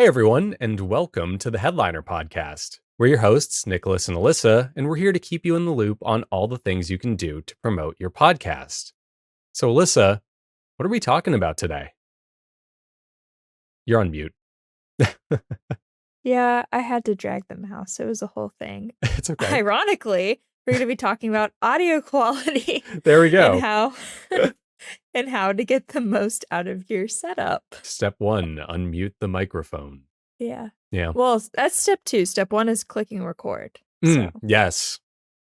Hi, everyone, and welcome to the Headliner Podcast. We're your hosts, Nicholas and Elissa, and we're here to keep you in the loop on all the things you can do to promote your podcast. So, Elissa, what are we talking about today? You're on mute. Yeah, I had to drag the mouse. It was a whole thing. It's okay. Ironically, we're going to be talking about audio quality There we and go. how and how to get the most out of your setup. Step one, unmute the microphone. Yeah. Yeah. Well, that's step 2. Step 1 is clicking record. So, Yes.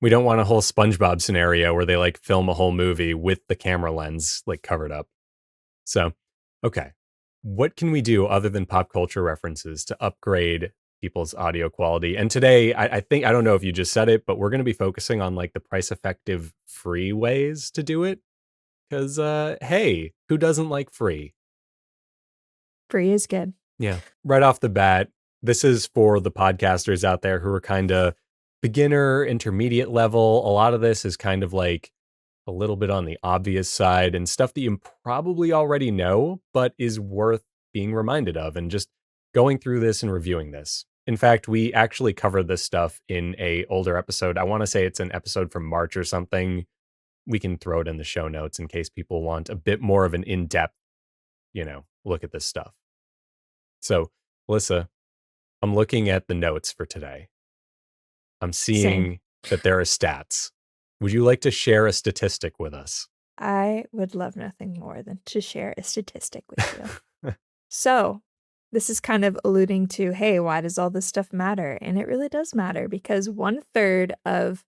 We don't want a whole SpongeBob scenario where they film a whole movie with the camera lens covered up. So, okay. What can we do other than pop culture references to upgrade people's audio quality? And today, I think, I don't know if you just said it, but we're going to be focusing on the price effective free ways to do it. Because, hey, who doesn't like free? free is good. Yeah. Right off the bat, this is for the podcasters out there who are kind of beginner, intermediate level. A lot of this is kind of a little bit on the obvious side and stuff that you probably already know, but is worth being reminded of and just going through this and reviewing this. In fact, we actually covered this stuff in a older episode. I want to say it's an episode from March or something. We can throw it in the show notes in case people want a bit more of an in-depth, look at this stuff. So, Alyssa, I'm looking at the notes for today. I'm seeing that there are stats. Would you like to share a statistic with us? I would love nothing more than to share a statistic with you. So, this is kind of alluding to, hey, why does all this stuff matter? And it really does matter because 1/3 of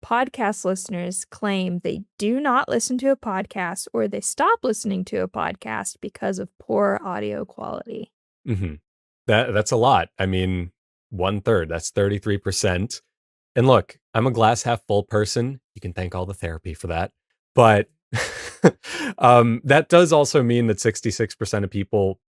podcast listeners claim they do not listen to a podcast or they stop listening to a podcast because of poor audio quality. Mm-hmm. That's a lot. I mean, 1/3, that's 33%. And look, I'm a glass half full person. You can thank all the therapy for that. But that does also mean that 66% of people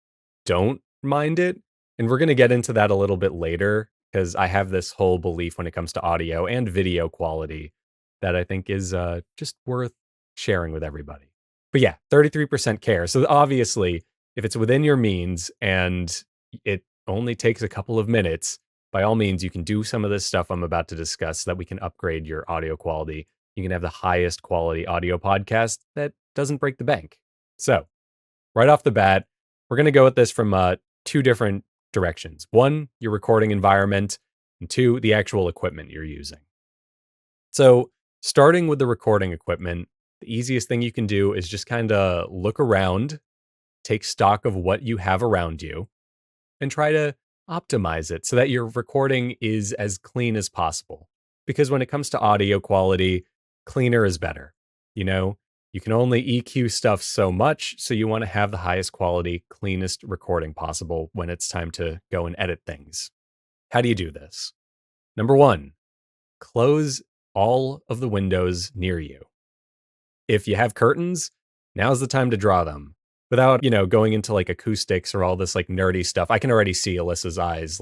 don't mind it. And we're going to get into that a little bit later because I have this whole belief when it comes to audio and video quality that I think is just worth sharing with everybody. But yeah, 33% care. So obviously, if it's within your means and it only takes a couple of minutes, by all means, you can do some of this stuff I'm about to discuss so that we can upgrade your audio quality. You can have the highest quality audio podcast that doesn't break the bank. So, right off the bat, we're going to go at this from 2 different directions. 1, your recording environment, and 2, the actual equipment you're using. So, starting with the recording equipment, the easiest thing you can do is just kind of look around, take stock of what you have around you, and try to optimize it so that your recording is as clean as possible. Because when it comes to audio quality, cleaner is better. You can only EQ stuff so much, so you want to have the highest quality, cleanest recording possible when it's time to go and edit things. How do you do this? Number 1, close all of the windows near you. If you have curtains, now's the time to draw them. Without, going into acoustics or all this nerdy stuff. I can already see Alyssa's eyes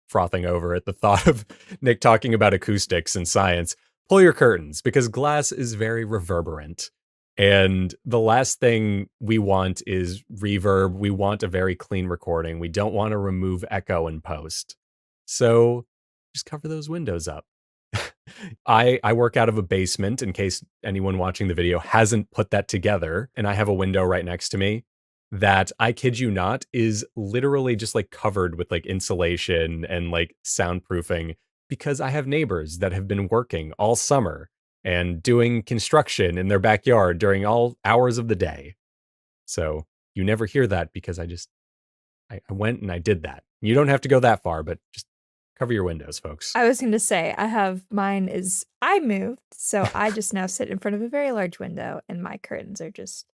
frothing over at the thought of Nick talking about acoustics and science. Pull your curtains because glass is very reverberant. And the last thing we want is reverb. We want a very clean recording. We don't want to remove echo in post. So just cover those windows up. I work out of a basement in case anyone watching the video hasn't put that together. And I have a window right next to me that, I kid you not, is literally just covered with insulation and soundproofing because I have neighbors that have been working all summer and doing construction in their backyard during all hours of the day. So you never hear that because I went and I did that. You don't have to go that far, but just cover your windows, folks. I was going to say, I moved, so I just now sit in front of a very large window and my curtains are just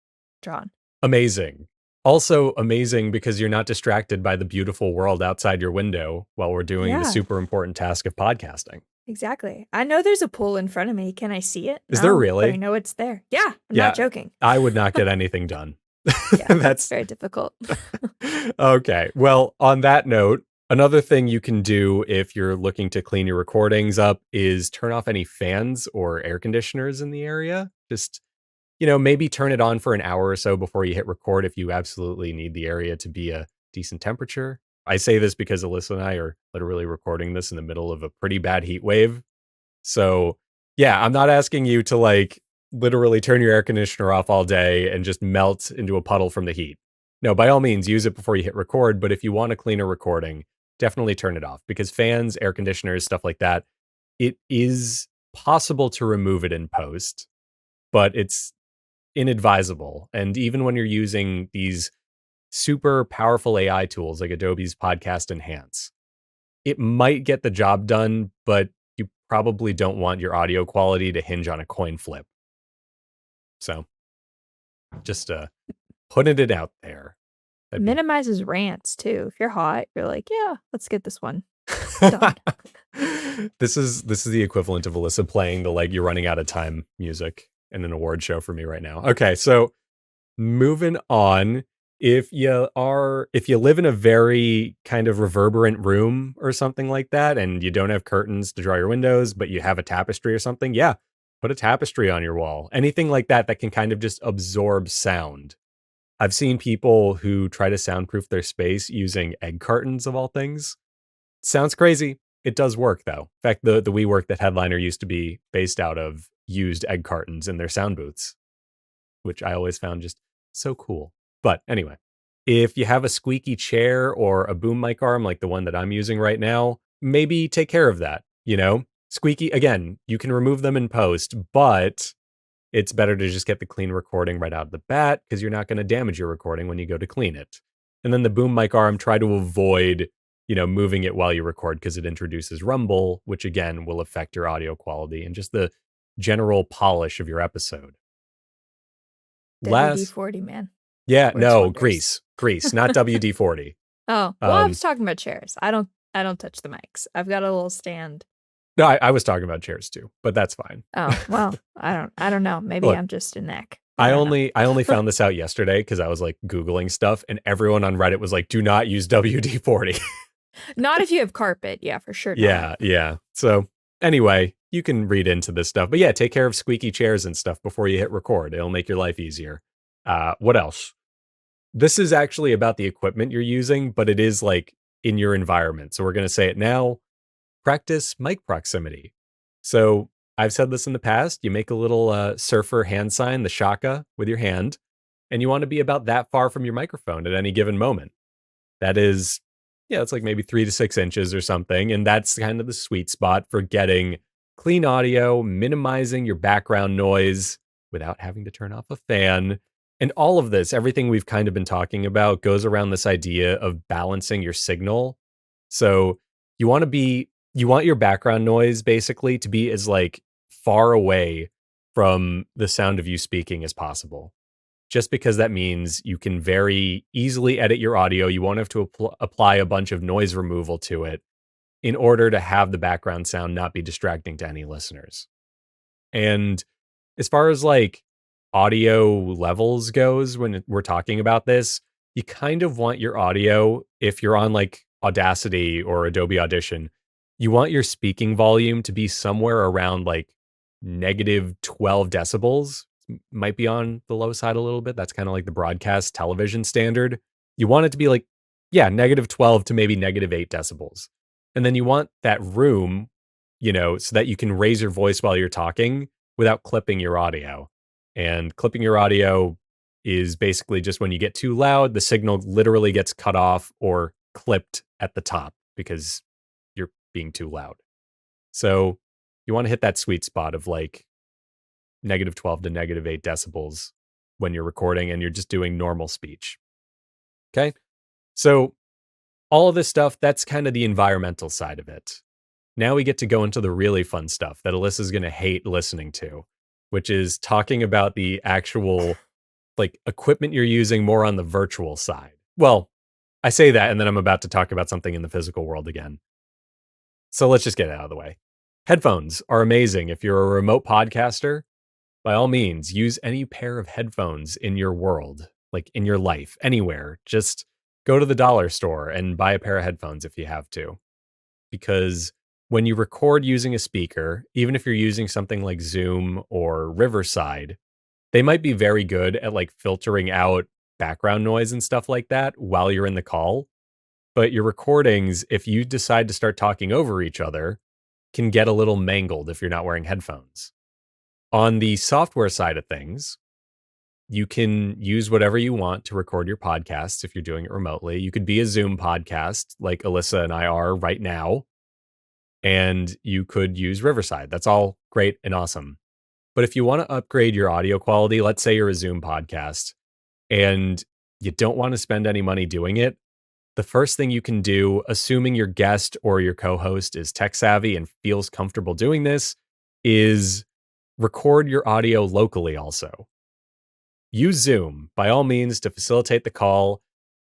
drawn. Amazing. Also amazing because you're not distracted by the beautiful world outside your window while we're doing the super important task of podcasting. Exactly. I know there's a pool in front of me. Can I see it? Is there really? But I know it's there. Yeah, I'm not joking. I would not get anything done. Yeah, that's very difficult. Okay. Well, on that note, another thing you can do if you're looking to clean your recordings up is turn off any fans or air conditioners in the area. Just, maybe turn it on for an hour or so before you hit record if you absolutely need the area to be a decent temperature. I say this because Alyssa and I are literally recording this in the middle of a pretty bad heat wave. So, yeah, I'm not asking you to, like, literally turn your air conditioner off all day and just melt into a puddle from the heat. No, by all means, use it before you hit record, but if you want a cleaner recording, definitely turn it off because fans, air conditioners, stuff like that, it is possible to remove it in post, but it's inadvisable. And even when you're using these super powerful AI tools like Adobe's Podcast Enhance, it might get the job done, but you probably don't want your audio quality to hinge on a coin flip. So just putting it out there. That'd be Minimizes rants too. If you're hot, you're like, "Yeah, let's get this one done." this is the equivalent of Alyssa playing the like you're running out of time music in an award show for me right now. Okay, so moving on. If you live in a very kind of reverberant room or something like that, and you don't have curtains to draw your windows, but you have a tapestry or something, yeah, put a tapestry on your wall. Anything like that that can kind of just absorb sound. I've seen people who try to soundproof their space using egg cartons of all things. Sounds crazy. It does work though. In fact, the WeWork that Headliner used to be based out of used egg cartons in their sound booths, which I always found just so cool. But anyway, if you have a squeaky chair or a boom mic arm like the one that I'm using right now, maybe take care of that, you know? Squeaky, again, you can remove them in post, but it's better to just get the clean recording right out of the bat because you're not going to damage your recording when you go to clean it. And then the boom mic arm, try to avoid, moving it while you record because it introduces rumble, which again will affect your audio quality and just the general polish of your episode. Last, WD-40, man. yeah, Works no, wonders. grease, not WD-40. Oh, well, I was talking about chairs. I don't touch the mics. I've got a little stand. No, I was talking about chairs too, but that's fine. Oh, well, I don't know. Maybe Look, I'm just a neck. I I don't know. only found this out yesterday because I was like Googling stuff and everyone on Reddit was like, do not use WD-40. Not if you have carpet. Yeah, for sure Yeah, not. yeah. So anyway, you can read into this stuff. But yeah, take care of squeaky chairs and stuff before you hit record. It'll make your life easier. What else? This is actually about the equipment you're using, but it is like in your environment. So we're going to say it now. Practice mic proximity. So I've said this in the past. You make a little surfer hand sign, the shaka, with your hand, and you want to be about that far from your microphone at any given moment. That is, yeah, it's like maybe 3 to 6 inches or something. And that's kind of the sweet spot for getting clean audio, minimizing your background noise without having to turn off a fan. And all of this, everything we've kind of been talking about, goes around this idea of balancing your signal. So you want to be, you want your background noise basically to be as like far away from the sound of you speaking as possible. Just because that means you can very easily edit your audio. You won't have to apply a bunch of noise removal to it in order to have the background sound not be distracting to any listeners. And as far as like audio levels goes, when we're talking about this, you kind of want your audio, if you're on like Audacity or Adobe Audition, you want your speaking volume to be somewhere around like negative 12 decibels. Might be on the low side a little bit. That's kind of like the broadcast television standard. You want it to be like, yeah, negative 12 to maybe negative 8 decibels. And then you want that room, so that you can raise your voice while you're talking without clipping your audio. And clipping your audio is basically just when you get too loud, the signal literally gets cut off or clipped at the top because you're being too loud. So you want to hit that sweet spot of like negative 12 to negative 8 decibels when you're recording and you're just doing normal speech. Okay. So all of this stuff, that's kind of the environmental side of it. Now we get to go into the really fun stuff that Alyssa's going to hate listening to, which is talking about the actual like equipment you're using more on the virtual side. Well, I say that and then I'm about to talk about something in the physical world again. So let's just get it out of the way. Headphones are amazing. If you're a remote podcaster, by all means, use any pair of headphones in your world, like in your life, anywhere. Just go to the dollar store and buy a pair of headphones if you have to. Because when you record using a speaker, even if you're using something like Zoom or Riverside, they might be very good at like filtering out background noise and stuff like that while you're in the call. but your recordings, if you decide to start talking over each other, can get a little mangled if you're not wearing headphones. On the software side of things, you can use whatever you want to record your podcasts if you're doing it remotely. You could be a Zoom podcast like Elissa and I are right now, and you could use Riverside. That's all great and awesome. But if you want to upgrade your audio quality, let's say you're a Zoom podcast and you don't want to spend any money doing it, the first thing you can do, assuming your guest or your co-host is tech savvy and feels comfortable doing this, is record your audio locally also. Use Zoom, by all means, to facilitate the call.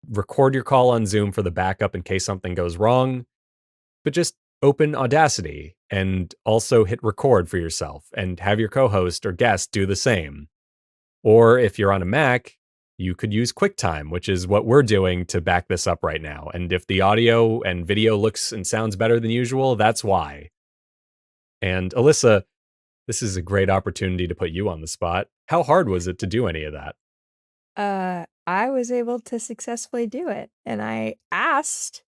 Record your call on Zoom for the backup in case something goes wrong, but just open Audacity and also hit record for yourself and have your co-host or guest do the same. Or if you're on a Mac, you could use QuickTime, which is what we're doing to back this up right now. And if the audio and video looks and sounds better than usual, that's why. And Elissa, this is a great opportunity to put you on the spot. How hard was it to do any of that? I was able to successfully do it, and I asked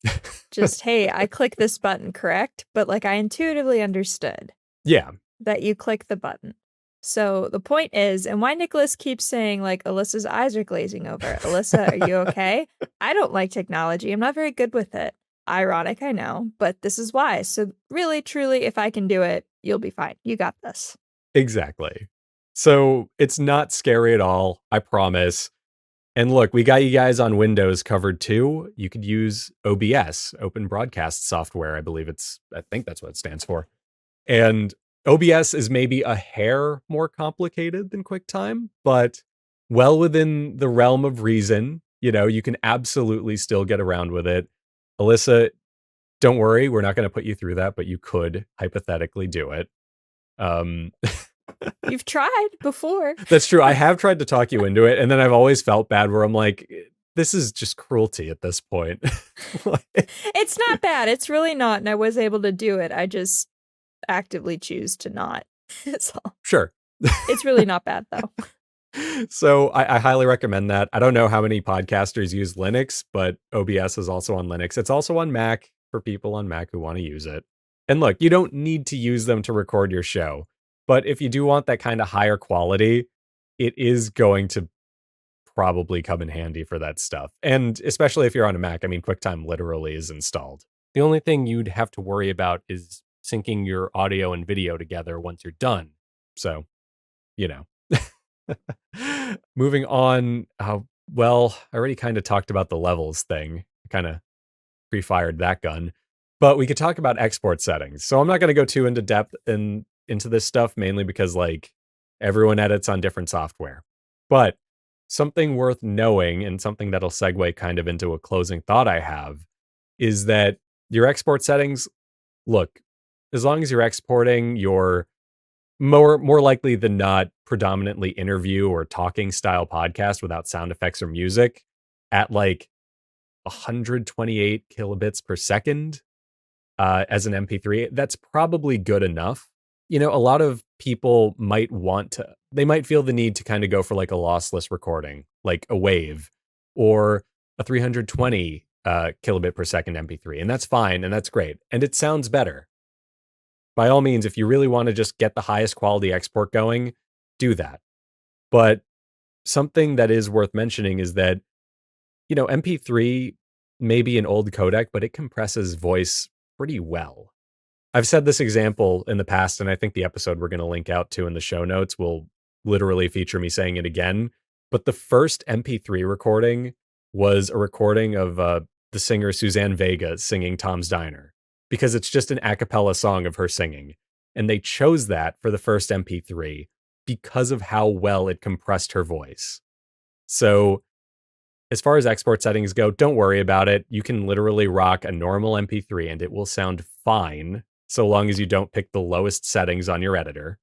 just, "Hey, I click this button, correct?" But, like, I intuitively understood Yeah, that you click the button. So, the point is and why Nicholas keeps saying, like, "Alyssa's eyes are glazing over. Elissa, are you okay?" I don't like technology, I'm not very good with it. Ironic, I know, but this is why. So, really, truly, if I can do it, you'll be fine. You got this. exactly. So it's not scary at all, I promise. And look, we got you guys on Windows covered too. You could use OBS, Open Broadcast Software. I think that's what it stands for. And OBS is maybe a hair more complicated than QuickTime, but well within the realm of reason. You know, you can absolutely still get around with it. Elissa, don't worry, we're not going to put you through that, but you could hypothetically do it. Um, You've tried before. That's true. I have tried to talk you into it, and then I've always felt bad where I'm like, this is just cruelty at this point. Like, It's not bad, it's really not, and I was able to do it, I just actively choose to not. That's all. sure. It's really not bad, though. So I highly recommend that. I don't know how many podcasters use Linux, but OBS is also on Linux. It's also on Mac for people on Mac who want to use it. And look, you don't need to use them to record your show, but if you do want that kind of higher quality, it is going to probably come in handy for that stuff. And especially if you're on a Mac, I mean, QuickTime literally is installed. The only thing you'd have to worry about is syncing your audio and video together once you're done. So, you know. Moving on, well, I already kind of talked about the levels thing. I kind of pre-fired that gun. But we could talk about export settings. So I'm not going to go too into depth into this stuff, mainly because like everyone edits on different software. But something worth knowing and something that'll segue kind of into a closing thought I have is that your export settings, look, as long as you're exporting your more likely than not predominantly interview or talking style podcast without sound effects or music at like 128 kilobits per second as an MP3, that's probably good enough. You know, a lot of people they might feel the need to kind of go for like a lossless recording, like a wave or a 320 kilobit per second MP3. And that's fine. And that's great. And it sounds better. By all means, if you really want to just get the highest quality export going, do that. But something that is worth mentioning is that, you know, MP3 may be an old codec, but it compresses voice pretty well. I've said this example in the past, and I think the episode we're going to link out to in the show notes will literally feature me saying it again. But the first MP3 recording was a recording of the singer Suzanne Vega singing Tom's Diner, because it's just an a cappella song of her singing. And they chose that for the first MP3 because of how well it compressed her voice. So as far as export settings go, don't worry about it. You can literally rock a normal MP3 and it will sound fine, so long as you don't pick the lowest settings on your editor.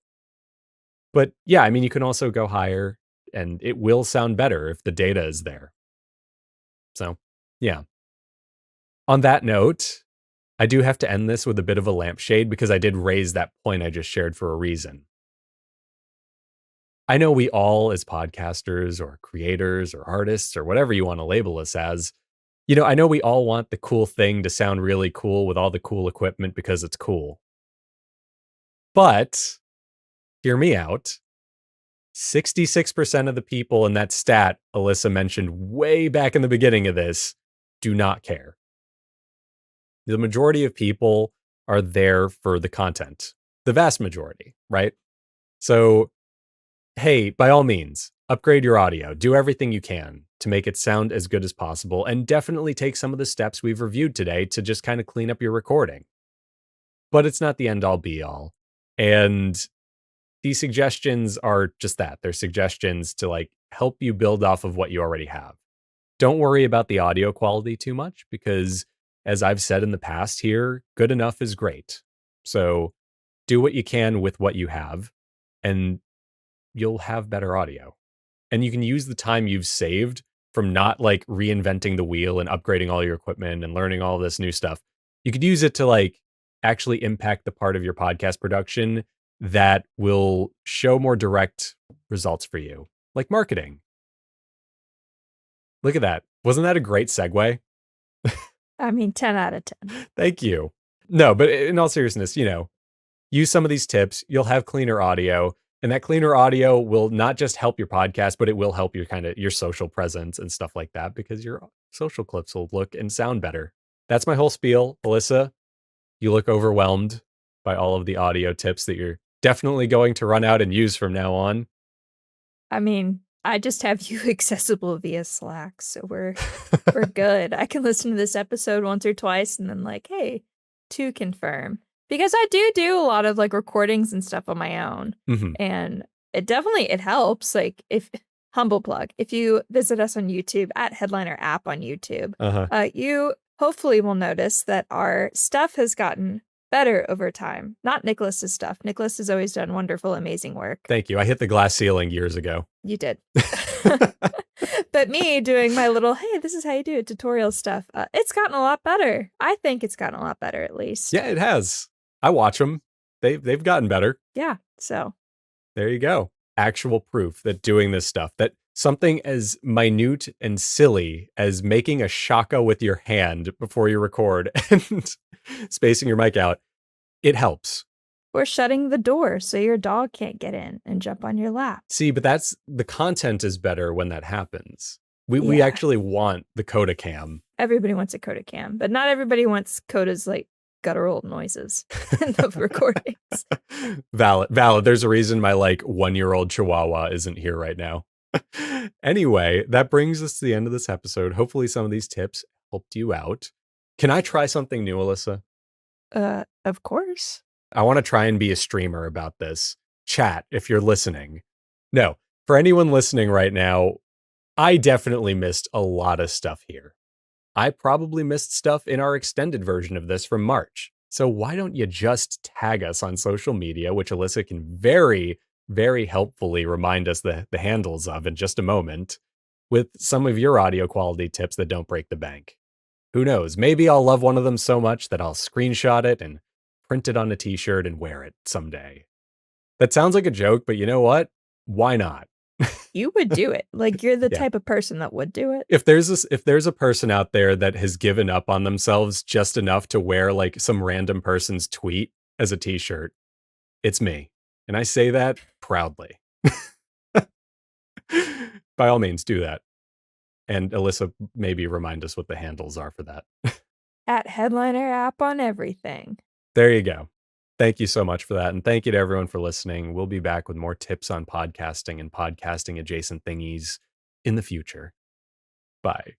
But yeah, I mean, you can also go higher and it will sound better if the data is there. So yeah. On that note, I do have to end this with a bit of a lampshade because I did raise that point I just shared for a reason. I know we all, as podcasters or creators or artists or whatever you want to label us as, I know we all want the cool thing to sound really cool with all the cool equipment because it's cool. But hear me out. 66% of the people in that stat Alyssa mentioned way back in the beginning of this do not care. The majority of people are there for the content. The vast majority, right? So, hey, by all means, upgrade your audio. Do everything you can to make it sound as good as possible, and definitely take some of the steps we've reviewed today to just kind of clean up your recording. But it's not the end all be all. And these suggestions are just that. They're suggestions to like help you build off of what you already have. Don't worry about the audio quality too much because, as I've said in the past here, good enough is great. So do what you can with what you have, and you'll have better audio. And you can use the time you've saved from not like reinventing the wheel and upgrading all your equipment and learning all this new stuff. You could use it to like actually impact the part of your podcast production that will show more direct results for you, like marketing. Look at that. Wasn't that a great segue? I mean, 10 out of 10. Thank you. No, but in all seriousness, use some of these tips. You'll have cleaner audio, and that cleaner audio will not just help your podcast, but it will help your social presence and stuff like that because your social clips will look and sound better. That's my whole spiel. Alyssa, you look overwhelmed by all of the audio tips that you're definitely going to run out and use from now on. I mean, I just have you accessible via Slack, so we're good. I can listen to this episode once or twice and then like, hey, to confirm. Because I do a lot of like recordings and stuff on my own. Mhm. And it helps. Like if humble plug, if you visit us on YouTube at Headliner app on YouTube, Uh-huh. you hopefully will notice that our stuff has gotten better over time. Not Nicholas's stuff. Nicholas has always done wonderful, amazing work. Thank you. I hit the glass ceiling years ago. You did. But me doing my little, hey, this is how you do it tutorial stuff, it's gotten a lot better. I think it's gotten a lot better, at least. Yeah, it has. I watch them. They've gotten better. Yeah, so. There you go. Actual proof that doing this stuff, that something as minute and silly as making a shaka with your hand before you record and spacing your mic out, it helps. Or shutting the door so your dog can't get in and jump on your lap. See, but the content is better when that happens. We actually want the Coda cam. Everybody wants a Coda cam, but not everybody wants Coda's like guttural noises in the recordings. Valid. There's a reason my like 1-year-old Chihuahua isn't here right now. Anyway, that brings us to the end of this episode. Hopefully some of these tips helped you out. Can I try something new, Alyssa? Of course. I want to try and be a streamer about this. Chat, if you're listening. No, for anyone listening right now, I definitely missed a lot of stuff here. I probably missed stuff in our extended version of this from March. So why don't you just tag us on social media, which Alyssa can very, very helpfully remind us the handles of in just a moment, with some of your audio quality tips that don't break the bank. Who knows? Maybe I'll love one of them so much that I'll screenshot it and print it on a t-shirt and wear it someday. That sounds like a joke, but you know what? Why not? You would do it. Like you're the type of person that would do it. If there's a person out there that has given up on themselves just enough to wear like some random person's tweet as a t-shirt, it's me. And I say that proudly. By all means, do that. And Alyssa, maybe remind us what the handles are for that. At Headliner app on everything. There you go. Thank you so much for that. And thank you to everyone for listening. We'll be back with more tips on podcasting and podcasting adjacent thingies in the future. Bye.